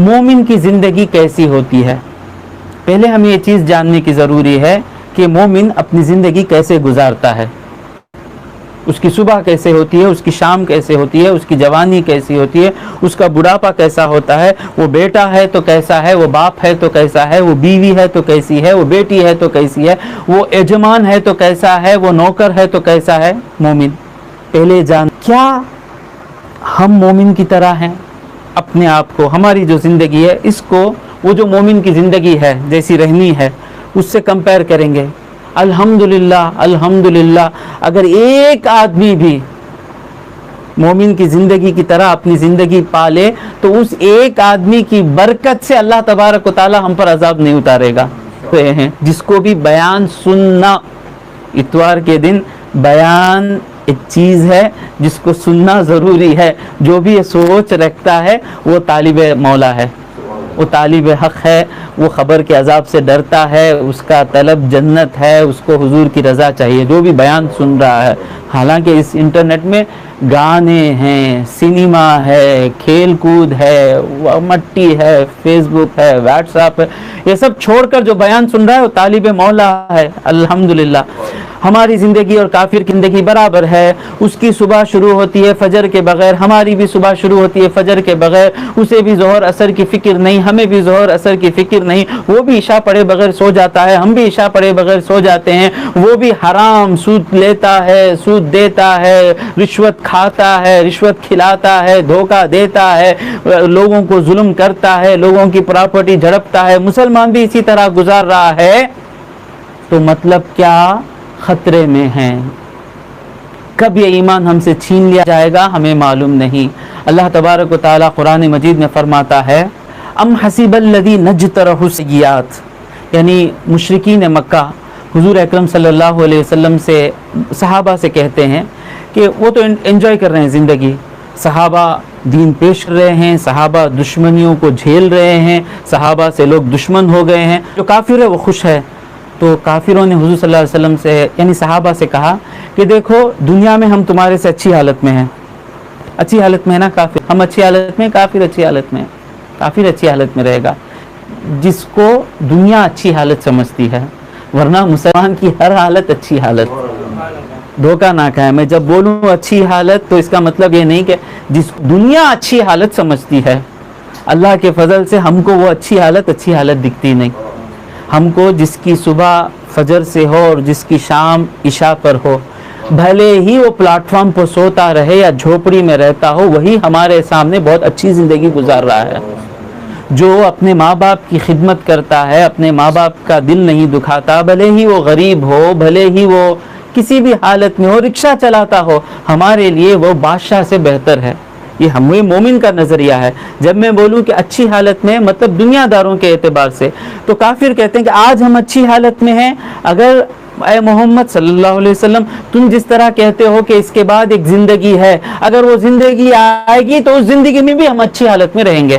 مومن کی زندگی کیسی ہوتی ہے؟ پہلے ہمیں یہ چیز جاننے کی ضروری ہے کہ مومن اپنی زندگی کیسے گزارتا ہے، اس کی صبح کیسے ہوتی ہے، اس کی شام کیسے ہوتی ہے، اس کی جوانی کیسی ہوتی ہے، اس کا بڑھاپا کیسا ہوتا ہے، وہ بیٹا ہے تو کیسا ہے، وہ باپ ہے تو کیسا ہے، وہ بیوی ہے تو کیسی ہے، وہ بیٹی ہے تو کیسی ہے، وہ یجمان ہے تو کیسا ہے، وہ نوکر ہے تو کیسا ہے مومن۔ پہلے جان کیا ہم مومن کی طرح ہیں؟ اپنے آپ کو، ہماری جو زندگی ہے اس کو وہ جو مومن کی زندگی ہے جیسی رہنی ہے اس سے کمپیئر کریں گے۔ الحمدللہ الحمدللہ، اگر ایک آدمی بھی مومن کی زندگی کی طرح اپنی زندگی پالے تو اس ایک آدمی کی برکت سے اللہ تبارک و تعالی ہم پر عذاب نہیں اتارے گا۔ جس کو بھی بیان سننا، اتوار کے دن بیان ایک چیز ہے جس کو سننا ضروری ہے، جو بھی یہ سوچ رکھتا ہے وہ طالب مولا ہے، وہ طالب حق ہے، وہ خبر کے عذاب سے ڈرتا ہے، اس کا طلب جنت ہے، اس کو حضور کی رضا چاہیے جو بھی بیان سن رہا ہے۔ حالانکہ اس انٹرنیٹ میں گانے ہیں، سینما ہے، کھیل کود ہے، مٹی ہے، فیس بک ہے، واٹس ایپ ہے، یہ سب چھوڑ کر جو بیان سن رہا ہے وہ طالب مولا ہے۔ الحمدللہ ہماری زندگی اور کافر کی زندگی برابر ہے، اس کی صبح شروع ہوتی ہے فجر کے بغیر، ہماری بھی صبح شروع ہوتی ہے فجر کے بغیر، اسے بھی ظہر عصر کی فکر نہیں، ہمیں بھی ظہر عصر کی فکر نہیں، وہ بھی عشاء پڑھے بغیر سو جاتا ہے، ہم بھی عشاء پڑھے بغیر سو جاتے ہیں، وہ بھی حرام سود لیتا ہے، سود دیتا ہے، رشوت کھاتا ہے، رشوت کھلاتا ہے، دھوکہ دیتا ہے، لوگوں کو ظلم کرتا ہے، لوگوں کی پراپرٹی جھڑپتا ہے، مسلمان بھی اسی طرح گزار رہا ہے، تو مطلب کیا خطرے میں ہیں۔ کب یہ ایمان ہم سے چھین لیا جائے گا ہمیں معلوم نہیں۔ اللہ تبارک و تعالی قرآن مجید میں فرماتا ہے ام حسب الذین اجترحوا السیئات، یعنی مشرکین مکہ حضور اکرم صلی اللہ علیہ وسلم سے، صحابہ سے کہتے ہیں کہ وہ تو انجوائے کر رہے ہیں زندگی، صحابہ دین پیش کر رہے ہیں، صحابہ دشمنیوں کو جھیل رہے ہیں، صحابہ سے لوگ دشمن ہو گئے ہیں، جو کافر ہے وہ خوش ہے۔ تو کافروں نے حضور صلی اللہ علیہ وسلم سے یعنی صحابہ سے کہا کہ دیکھو دنیا میں ہم تمہارے سے اچھی حالت میں ہیں، اچھی حالت میں ہے نا کافر، ہم اچھی حالت میں، کافر اچھی حالت میں، کافر اچھی حالت میں رہے گا، جس کو دنیا اچھی حالت سمجھتی ہے، ورنہ مسلمان کی ہر حالت اچھی حالت۔ دھوکہ نہ کھائے، میں جب بولوں اچھی حالت تو اس کا مطلب یہ نہیں کہ جس دنیا اچھی حالت سمجھتی ہے، اللہ کے فضل سے ہم کو وہ اچھی حالت دکھتی نہیں۔ ہم کو جس کی صبح فجر سے ہو اور جس کی شام عشاء پر ہو، بھلے ہی وہ پلیٹ فارم پر سوتا رہے یا جھوپڑی میں رہتا ہو، وہی ہمارے سامنے بہت اچھی زندگی گزار رہا ہے۔ جو اپنے ماں باپ کی خدمت کرتا ہے، اپنے ماں باپ کا دل نہیں دکھاتا، بھلے ہی وہ غریب ہو، بھلے ہی وہ کسی بھی حالت میں ہو، رکشہ چلاتا ہو، ہمارے لیے وہ بادشاہ سے بہتر ہے۔ یہ ہمیں مومن کا نظریہ ہے۔ جب میں بولوں کہ اچھی حالت میں مطلب دنیا داروں کے اعتبار سے، تو کافر کہتے ہیں کہ آج ہم اچھی حالت میں ہیں، اگر اے محمد صلی اللہ علیہ وسلم تم جس طرح کہتے ہو کہ اس کے بعد ایک زندگی ہے، اگر وہ زندگی آئے گی تو اس زندگی میں بھی ہم اچھی حالت میں رہیں گے۔